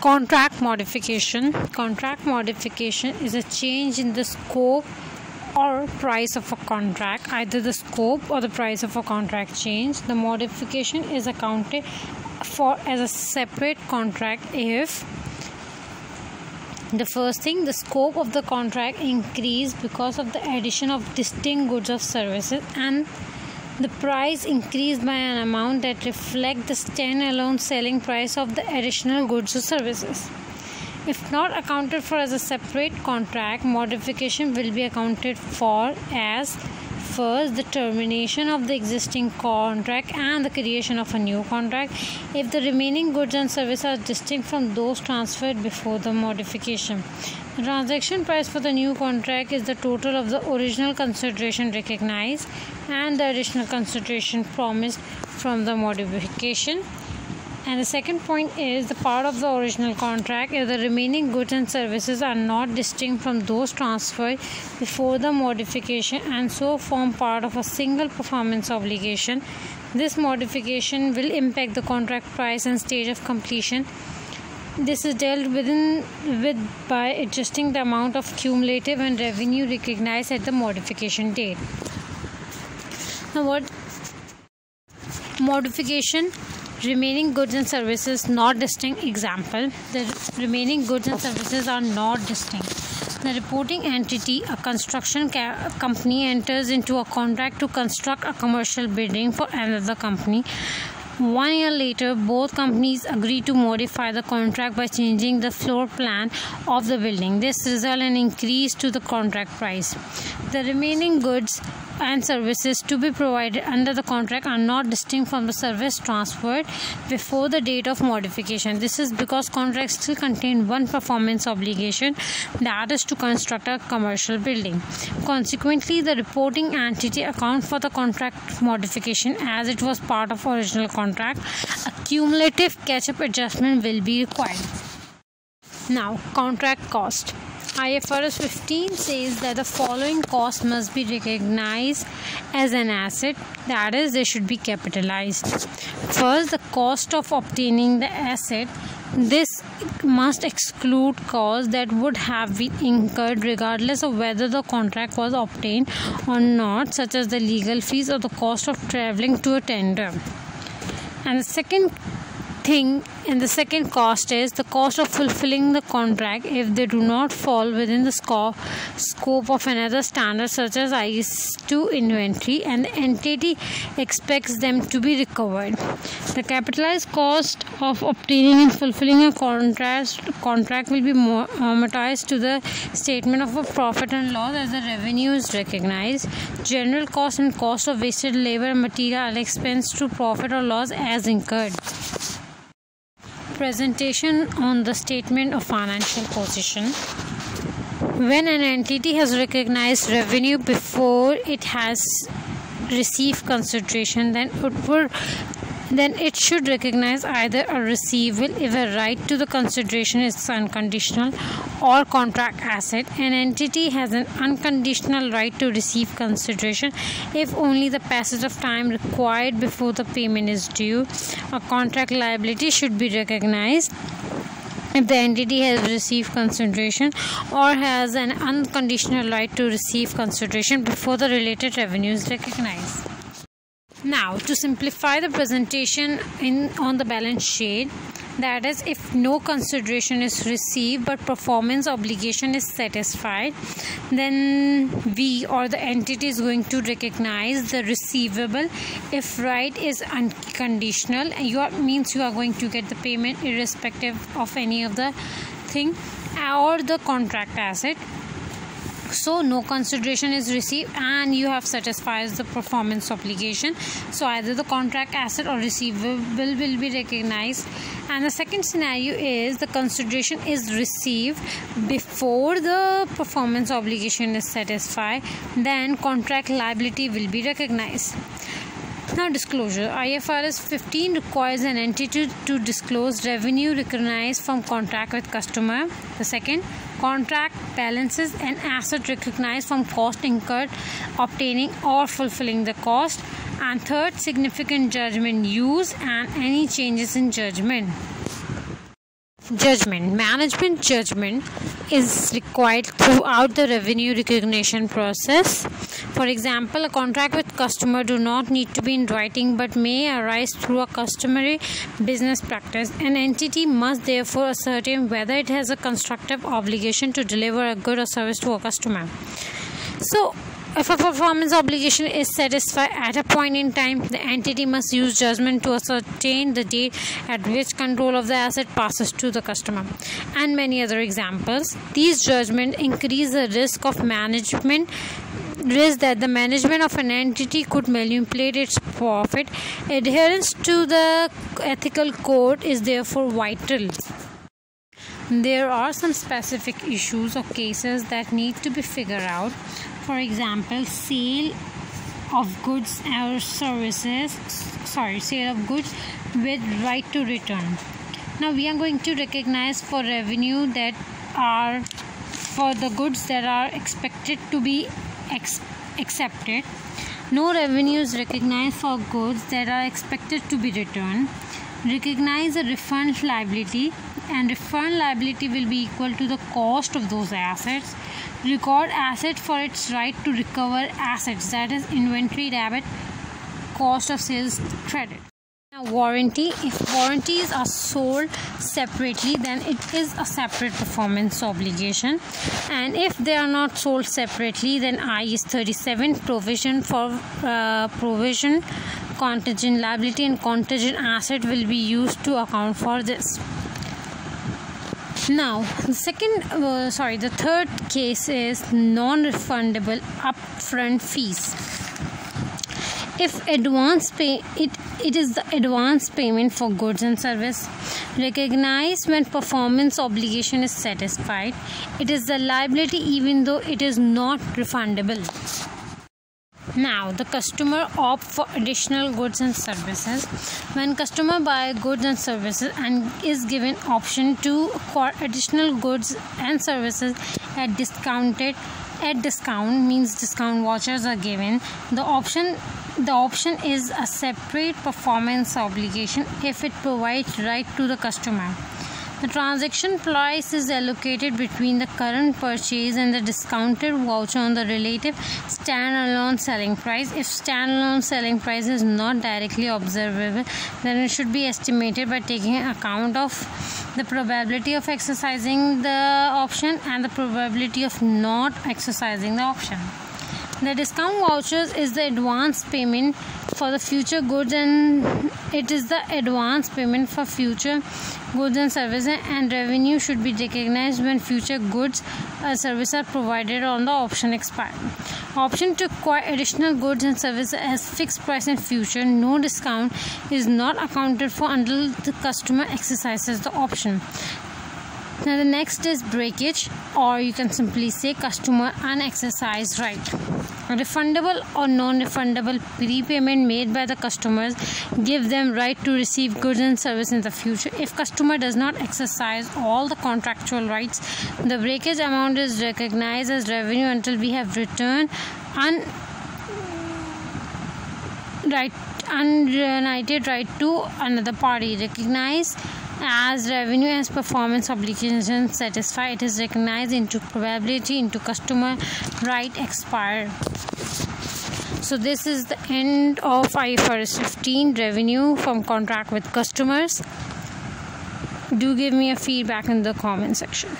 Contract modification. Contract modification is a change in the scope or price of a contract. Either the scope or the price of a contract change. The modification is accounted for as a separate contract if the first thing, the scope of the contract increased because of the addition of distinct goods or services, and the price increased by an amount that reflects the stand-alone selling price of the additional goods or services. If not accounted for as a separate contract, modification will be accounted for as first, the termination of the existing contract and the creation of a new contract if the remaining goods and services are distinct from those transferred before the modification. The transaction price for the new contract is the total of the original consideration recognized and the additional consideration promised from the modification. And the second point is the part of the original contract if the remaining goods and services are not distinct from those transferred before the modification and so form part of a single performance obligation. This modification will impact the contract price and stage of completion. This is dealt with by adjusting the amount of cumulative and revenue recognized at the modification date. Now, what modification? Remaining goods and services not distinct. Example, the remaining goods and services are not distinct. The reporting entity, a construction company, enters into a contract to construct a commercial building for another company. 1 year later, both companies agree to modify the contract by changing the floor plan of the building. This results in an increase to the contract price. The remaining goods and services to be provided under the contract are not distinct from the service transferred before the date of modification. This is because contracts still contain one performance obligation, that is to construct a commercial building. Consequently, the reporting entity accounts for the contract modification as it was part of original contract. A cumulative catch-up adjustment will be required. Now, contract cost. IFRS 15 says that the following costs must be recognized as an asset, that is, they should be capitalized. First, the cost of obtaining the asset. This must exclude costs that would have been incurred regardless of whether the contract was obtained or not, such as the legal fees or the cost of traveling to a tender. And the second cost is the cost of fulfilling the contract if they do not fall within the scope of another standard such as IS2 inventory and the entity expects them to be recovered. The capitalized cost of obtaining and fulfilling a contract will be amortized to the statement of a profit and loss as the revenue is recognized. General cost and cost of wasted labor and material are expensed to profit or loss as incurred. Presentation on the statement of financial position. When an entity has recognized revenue before it has received consideration, then it should recognize either a receivable if a right to the consideration is unconditional or contract asset. An entity has an unconditional right to receive consideration if only the passage of time required before the payment is due. A contract liability should be recognized if the entity has received consideration or has an unconditional right to receive consideration before the related revenue is recognized. Now, to simplify the presentation on the balance sheet, that is, if no consideration is received but performance obligation is satisfied, then we or the entity is going to recognize the receivable. If right is unconditional, you are going to get the payment irrespective of any of the thing, or the contract asset. So no consideration is received and you have satisfied the performance obligation. So either the contract asset or receivable will be recognized. And the second scenario is the consideration is received before the performance obligation is satisfied, then contract liability will be recognized. Now, disclosure. IFRS 15 requires an entity to disclose revenue recognized from contract with customer. The second, contract balances and asset recognized from cost incurred obtaining or fulfilling the cost. And third, significant judgment used and any changes in judgment. Judgment. Management judgment is required throughout the revenue recognition process. For example, a contract with customer do not need to be in writing but may arise through a customary business practice. An entity must therefore ascertain whether it has a constructive obligation to deliver a good or service to a customer. So, if a performance obligation is satisfied at a point in time, the entity must use judgment to ascertain the date at which control of the asset passes to the customer, and many other examples. These judgments increase the risk that the management of an entity could manipulate its profit. Adherence to the ethical code is therefore vital. There are some specific issues or cases that need to be figured out. For example, sale of goods with right to return. Now we are going to recognize for revenue that are for the goods that are expected to be accepted. No revenue is recognized for goods that are expected to be returned. Recognize a refund liability, and refund liability will be equal to the cost of those assets. Record asset for its right to recover assets, that is inventory debit, cost of sales credit. Now warranty. If warranties are sold separately, then it is a separate performance obligation, and if they are not sold separately, then IAS 37 provision for provision, contingent liability and contingent asset will be used to account for this. Now the third case is non-refundable upfront fees. If it is the advance payment for goods and service recognized when performance obligation is satisfied. It is the liability even though it is not refundable. Now the customer opt for additional goods and services. When customer buy goods and services and is given option to acquire additional goods and services at discount means discount vouchers are given. The option is a separate performance obligation if it provides right to the customer. The transaction price is allocated between the current purchase and the discounted voucher on the relative standalone selling price. If standalone selling price is not directly observable, then it should be estimated by taking account of the probability of exercising the option and the probability of not exercising the option. The discount vouchers is the advance payment for the future goods, and it is the advance payment for future goods and services, and revenue should be recognized when future goods or services are provided on the option expire. Option to acquire additional goods and services as fixed price in future. No discount is not accounted for until the customer exercises the option. Now the next is breakage, or you can simply say customer unexercised right. A refundable or non-refundable prepayment made by the customers give them right to receive goods and service in the future. If customer does not exercise all the contractual rights, the breakage amount is recognized as revenue until we have returned unreunited right to another party. Recognize as revenue as performance obligations satisfied. It is recognized into probability into customer right expire. So this is the end of IFRS 15 revenue from contract with customers. Do give me a feedback in the comment section.